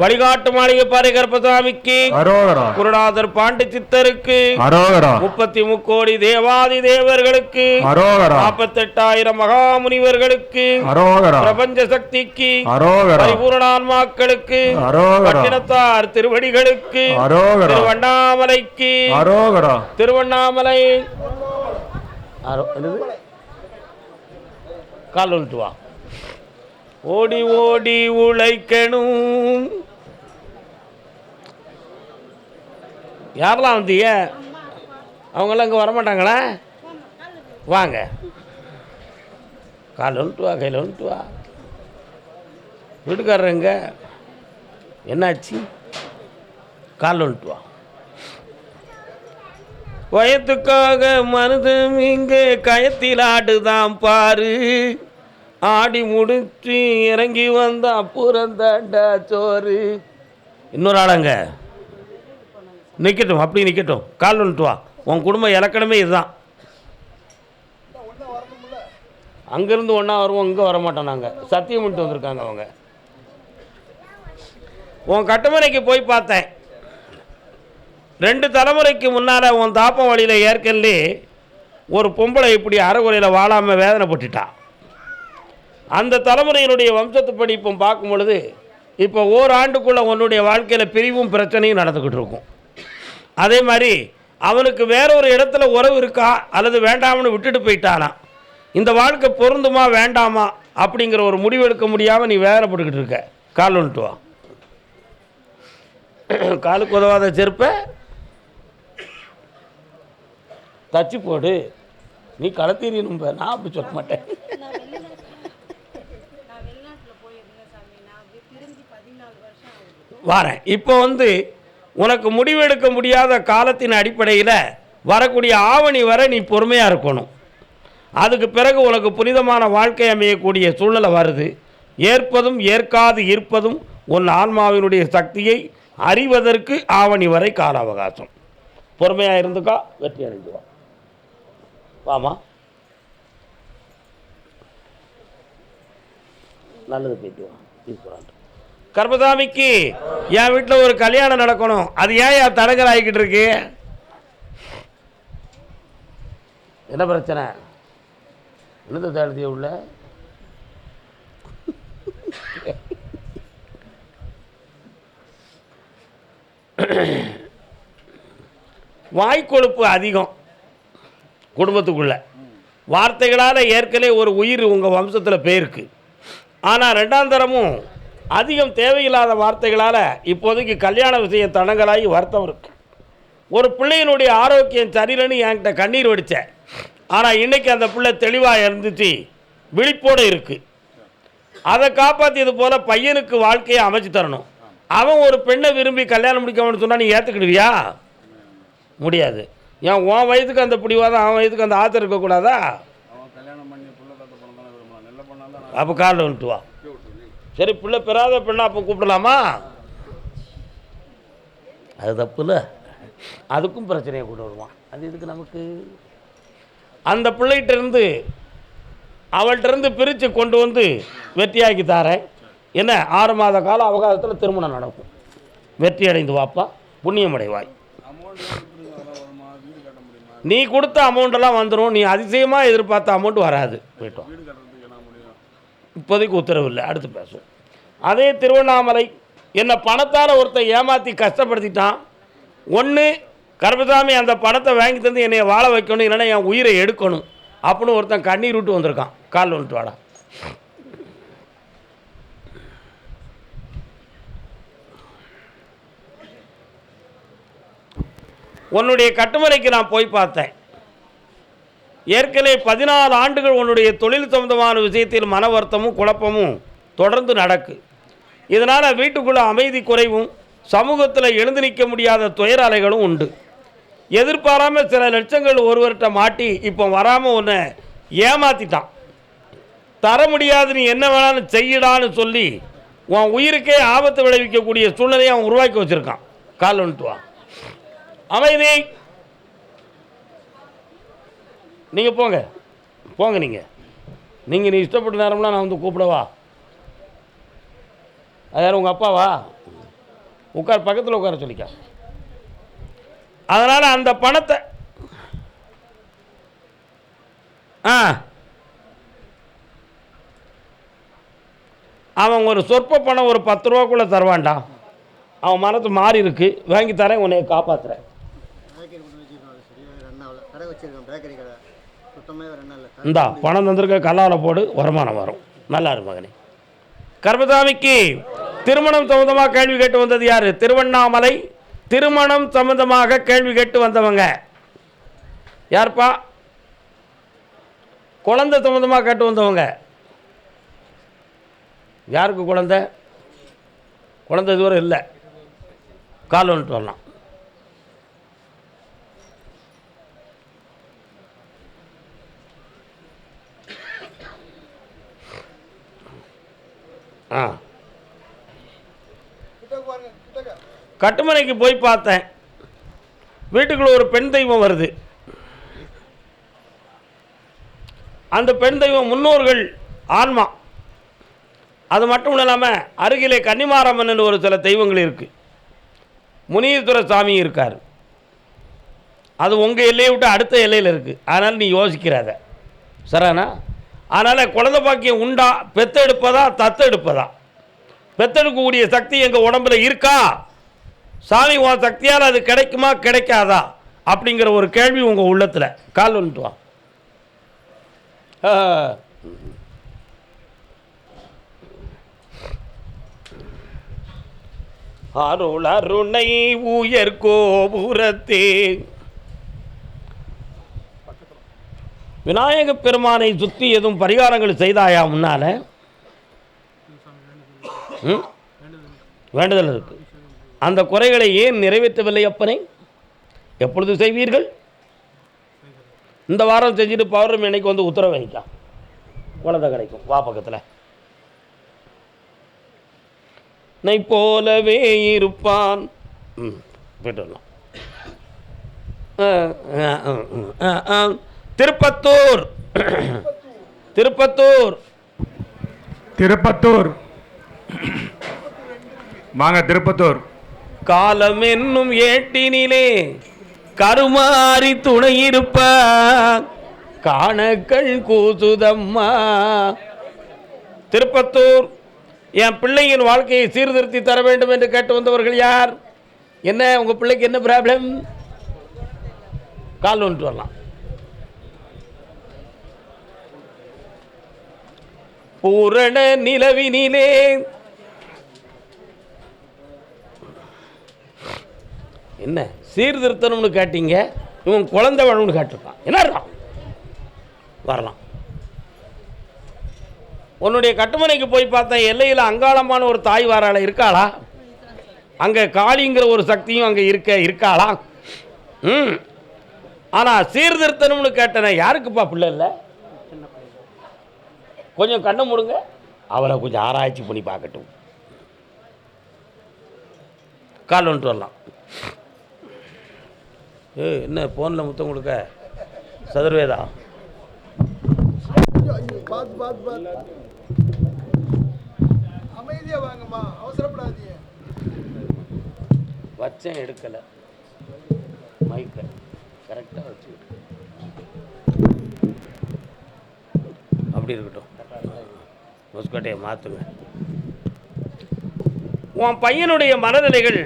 வழிகாட்டு மாளிகை பாறை கருப்பசாமிக்கு அரோகரா. குருநாதர் பாண்டி சித்தருக்கு அரோகரா. 33 கோடி தேவாதி தேவர்களுக்கு அரோகரா. 48,000 மகாமுனிவர்களுக்கு அரோகரா. பிரபஞ்ச சக்திக்கு அரோகரா. பரிபூரணான்மாக்களுக்கு அரோகரா. பட்டினத்தார் திருவடிகளுக்கு அரோகரா. திருவண்ணாமலைக்கு அரோகரா. திருவண்ணாமலை கால் வந்துட்டு வா. ஓடி ஓடி உழைக்கணும். யாரெல்லாம் வந்தீங்க? அவங்களாம் இங்கே வரமாட்டாங்களா? வாங்க, கால் வந்துட்டு வா, கையில் வந்துட்டு வா. வீட்டுக்காரங்க என்னாச்சு? கால் வந்துட்டு வா. வயத்துக்காக மருதம் இங்கே கயத்தில் ஆடுதான் பாரு. ஆடி முடிச்சு இறங்கி வந்த அப்புறம் தாண்டா சோறு. இன்னொரு ஆளுங்க நிற்கட்டும், அப்படி நிற்கட்டும். கால் வந்துட்டு வா. உன் குடும்ப இலக்கணமே இதுதான். அங்கேருந்து ஒன்றா வருவோம், இங்கே வரமாட்டோம். நாங்கள் சத்தியம் பண்ணிட்டு வந்திருக்காங்க அவங்க. உன் கட்டுமனைக்கு போய் பார்த்தேன். 2 தலைமுறைக்கு முன்னால் உன் தாப்பம் வழியில் ஏற்கனவே ஒரு பொம்பளை இப்படி அறகுறையில் வாழாமல் வேதனைப்பட்டுட்டா. அந்த தலைமுறையினுடைய வம்சத்துப்படி இப்போ பார்க்கும் பொழுது இப்போ ஓராண்டுக்குள்ளே உன்னுடைய வாழ்க்கையில் பிரிவும் பிரச்சனையும் நடந்துக்கிட்டு இருக்கும். அதே மாதிரி அவனுக்கு வேறொரு இடத்துல உறவு இருக்கா அல்லது வேண்டாம்னு விட்டுட்டு போயிட்டானா, இந்த வாழ்க்கை பொருந்துமா வேண்டாமா அப்படிங்கிற ஒரு முடிவு எடுக்க முடியாமல் நீ வேதனைப்பட்டுக்கிட்டு இருக்க. கால் வந்துட்டு வா. காலுக்கு உதவாத செருப்பை தச்சு போடு. நீ களத்தீரியணும். நான் அப்படி சொல்ல மாட்டேன். வரேன். இப்போ உனக்கு முடிவெடுக்க முடியாத காலத்தின் அடிப்படையில் வரக்கூடிய ஆவணி வரை நீ பொறுமையாக இருக்கணும். அதுக்கு பிறகு உனக்கு புனிதமான வாழ்க்கை அமையக்கூடிய சூழ்நிலை வருது. ஏற்பதும் ஏற்காது இருப்பதும் உன் ஆன்மாவினுடைய சக்தியை அறிவதற்கு ஆவணி வரை கால அவகாசம். பொறுமையாக இருந்துக்கா, வெற்றி அடைஞ்சுவா. வாமா, நல்லது போயிட்டு வா. ஈஸ்வரன் கர்மசாமிக்கு என் வீட்டில் ஒரு கல்யாணம் நடக்கணும். அது ஏன் தடங்கல் ஆகிக்கிட்டு இருக்கு? என்ன பிரச்சனை? என்னது தேடுதிய உள்ள? வாய்க்கொழுப்பு அதிகம் குடும்பத்துக்குள்ள. வார்த்தைகளால் ஏற்கனவே ஒரு உயிர் உங்கள் வம்சத்தில் போயிருக்கு. ஆனால் 2ஆம் தரமும் அதிகம் தேவையில்லாத வார்த்தைகளால் இப்போதைக்கு கல்யாண விஷயம் தடங்கலாகி வருத்தம் இருக்கு. ஒரு பிள்ளையினுடைய ஆரோக்கியம் சரியில்லைன்னு என்கிட்ட கண்ணீர் வடித்தேன். ஆனால் இன்றைக்கி அந்த பிள்ளை தெளிவாக இருந்துச்சு, விழிப்போடு இருக்குது. அதை காப்பாற்றியது போல் பையனுக்கு வாழ்க்கையை அமைச்சு தரணும். அவன் ஒரு பெண்ணை விரும்பி கல்யாணம் முடிக்கணும்னு சொன்னால் நீ ஏற்றுக்கிடுவியா? முடியாது. ஏன் உன் வயதுக்கு அந்த பிடிவாதம், அவன் வயதுக்கு அந்த ஆத்திரம் இருக்கக்கூடாதா? அப்போ காலில் வந்துட்டு வா. சரி, பிள்ளை பெறாத பெண்ணா அப்போ கூப்பிடலாமா? அது தப்பு இல்லை. அதுக்கும் பிரச்சனையை கொண்டு வருவான். அது இதுக்கு நமக்கு அந்த பிள்ளைகிட்டேருந்து அவள்கிட்டருந்து பிரித்து கொண்டு வந்து வெற்றியாக்கி தாரேன். என்ன 6 மாத கால அவகாசத்தில் திருமணம் நடக்கும். வெற்றி அடைந்து வாப்பா, புண்ணியம் அடைவாய். நீ கொடுத்த அமௌண்ட்டெல்லாம் வந்துடும். நீ அதிசயமாக எதிர்பார்த்த அமௌண்ட் வராது. போயிட்டோம். இப்போதைக்கு உத்தரவு இல்லை, அடுத்து பேசுவோம். அதே திருவண்ணாமலை என்னை பணத்தால் ஒருத்தன் ஏமாற்றி கஷ்டப்படுத்திட்டான். ஒன்று கருப்பசாமி அந்த பணத்தை வாங்கி தந்து என்னை வாழ வைக்கணும், இல்லைன்னா என் உயிரை எடுக்கணும் அப்படின்னு ஒருத்தன் கண்ணீர் விட்டு வந்திருக்கான். கால் வந்துட்டு வாடா. உன்னுடைய கட்டுமனைக்கு நான் போய் பார்த்தேன். ஏற்கனவே 14 ஆண்டுகள் உன்னுடைய தொழில் சம்பந்தமான விஷயத்தில் மன வருத்தமும் குழப்பமும் தொடர்ந்து நடக்கு. இதனால் வீட்டுக்குள்ளே அமைதி குறைவும் சமூகத்தில் எழுந்து நிற்க முடியாத துயர அலைகளும் உண்டு. எதிர்பாராமல் சில லட்சங்கள் ஒருவர்கிட்ட மாட்டி இப்போ வராமல் உன்னை ஏமாற்றிட்டான். தர முடியாது, நீ என்ன வேணாலும் செய்யடான்னு சொல்லி உன் உயிருக்கே ஆபத்து விளைவிக்கக்கூடிய சூழ்நிலையை அவன் உருவாக்கி வச்சுருக்கான். கால் வந்துட்டு வா. அமைதி. நீங்கள் போங்க போங்க. நீங்கள் நீ இஷ்டப்பட்ட நேரம்லாம் நான் வந்து கூப்பிடவா? அது யார், உங்கள் அப்பாவா? உட்கார், பக்கத்தில் உட்கார சொல்லிக்க. அதனால் அந்த பணத்தை அவன் ஒரு சொற்ப பணம் ஒரு 10 ரூபாக்குள்ளே தருவான்டா. அவன் மனத்து மாறி இருக்கு, வாங்கி தரேன், உன்னை காப்பாற்றுறேன். இந்தா பணம் தந்திருக்க, கல்லாவில் போடு, வருமானம் வரும். நல்லா இருக்கு மகனே. கர்மசாமிக்கு திருமணம் சம்பந்தமாக கேள்வி கேட்டு வந்தது யார்? திருவண்ணாமலை. திருமணம் சம்பந்தமாக கேள்வி கேட்டு வந்தவங்க யார்ப்பா? குழந்தை சம்பந்தமாக கேட்டு வந்தவங்க யாருக்கு? குழந்தை இதுவரை இல்லை. கால் வந்துட்டு வரலாம். கட்டுமனைக்கு போய் பார்த்தேன். வீட்டுக்குள்ள ஒரு பெண் தெய்வம் வருது. அந்த பெண் தெய்வம் முன்னோர்கள் ஆன்மா. அது மட்டும் இல்லாமல் அருகிலே கன்னிமாரம்மன் ஒரு சில தெய்வங்கள் இருக்குது. முனீஸ்வர சாமி இருக்கார். அது உங்கள் எல்லையை விட்டு அடுத்த எல்லையில் இருக்குது. அதனால் நீ யோசிக்கிறாத, சரிண்ணா? அதனால் குழந்தை பாக்கியம் உண்டா? பெத்தெடுப்பதா தத்தெடுப்பதா? பெத்தெடுக்கக்கூடிய சக்தி எங்கள் உடம்புல இருக்கா? சாமி உன் சக்தியால் அது கிடைக்குமா கிடைக்காதா அப்படிங்கிற ஒரு கேள்வி உங்கள் உள்ளத்தில். கால் வந்துட்டு வா. அருள் அருணை உயர் கோபுரத்தே விநாயக பெருமானை சுற்றி எதுவும் பரிகாரங்கள் செய்தாயா? முன்னால வேண்டுதல் இருக்கு. அந்த குறைகளை ஏன் நிறைவேற்றவில்லை அப்பனை? எப்பொழுது செய்வீர்கள்? இந்த வாரம் செஞ்சுட்டு பௌர்ணமி அன்னைக்கு வந்து உத்தரவு வைக்கலாம், குழந்தை கிடைக்கும். வா பக்கத்தில். நை போலவே இருப்பான். போயிட்டு வரலாம். திருப்பத்தூர். திருப்பத்தூர் திருப்பத்தூர் வாங்க. திருப்பத்தூர் காலம் என்னும் ஏட்டினிலே கருமாறி துணையிருப்ப காணக்கள் கூசுதம்மா. திருப்பத்தூர். என் பிள்ளையின் வாழ்க்கையை சீர்திருத்தி தர வேண்டும் என்று கேட்டு வந்தவர்கள் யார்? என்ன உங்கள் பிள்ளைக்கு என்ன ப்ராப்ளம்? கால் வந்துட்டு வரலாம். பூரண நிலவினிலே என்ன சீர்திருத்தணும்னு கேட்டீங்க, இவன் குழந்தை வேணும்னு கேட்டிருக்கான். என்ன வரலாம். உன்னுடைய கட்டுமனைக்கு போய் பார்த்தேன். எல்லையில் அங்காளமான ஒரு தாய் வாராள இருக்காளா? அங்கே காளிங்கிற ஒரு சக்தியும் அங்கே இருக்காளா? ஆனால் சீர்திருத்தணும்னு கேட்டேனே, யாருக்குப்பா பிள்ளை இல்லை? கொஞ்சம் கண்ணை மூடுங்க, அவரை கொஞ்சம் ஆராய்ச்சி பண்ணி பார்க்கட்டும். கால் வந்துட்டு வரலாம். என்ன ஃபோனில் முத்தம் கொடுக்க? சதுர்வேதா அமைதியா வாங்கம்மா, அவசரப்படாதீங்க. வச்சேன், எடுக்கலை. மைக்கை கரெக்டாக வச்சு அப்படி இருக்கட்டும். முஸ்கட்டையை மாற்றுங்க. உன் பையனுடைய மனநிலைகள்